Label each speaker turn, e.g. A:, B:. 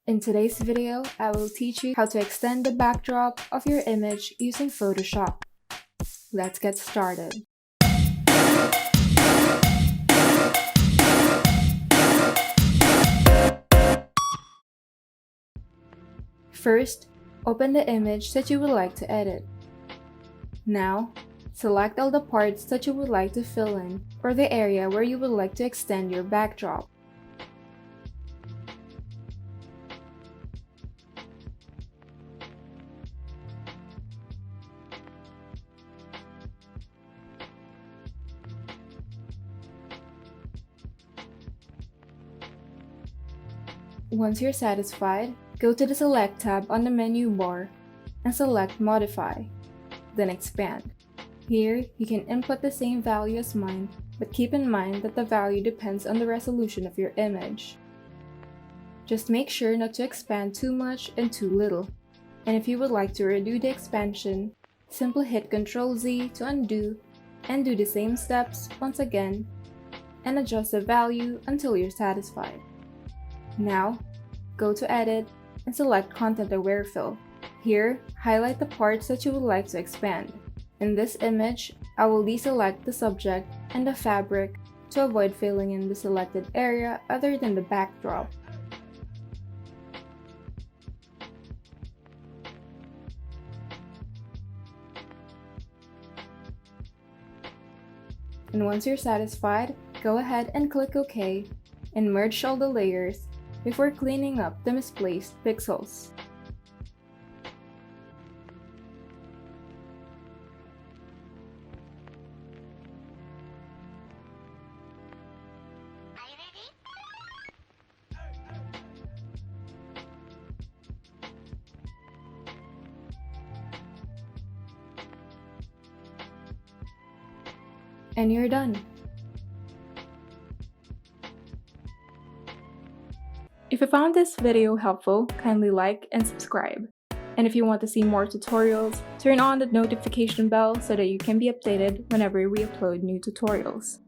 A: In today's video, I will teach you how to extend the backdrop of your image using Photoshop. Let's get started. First, open the image that you would like to edit. Now, select all the parts that you would like to fill in or the area where you would like to extend your backdrop. Once you're satisfied, go to the Select tab on the menu bar and select Modify, then Expand. Here, you can input the same value as mine, but keep in mind that the value depends on the resolution of your image. Just make sure not to expand too much and too little. And if you would like to redo the expansion, simply hit Ctrl Z to undo and do the same steps once again and adjust the value until you're satisfied. Now, go to Edit and select Content Aware Fill. Here, highlight the parts that you would like to expand. In this image, I will deselect the subject and the fabric to avoid filling in the selected area other than the backdrop. And once you're satisfied, go ahead and click OK and merge all the layers before cleaning up the misplaced pixels. And you're done. If you found this video helpful, kindly like and subscribe. And if you want to see more tutorials, turn on the notification bell so that you can be updated whenever we upload new tutorials.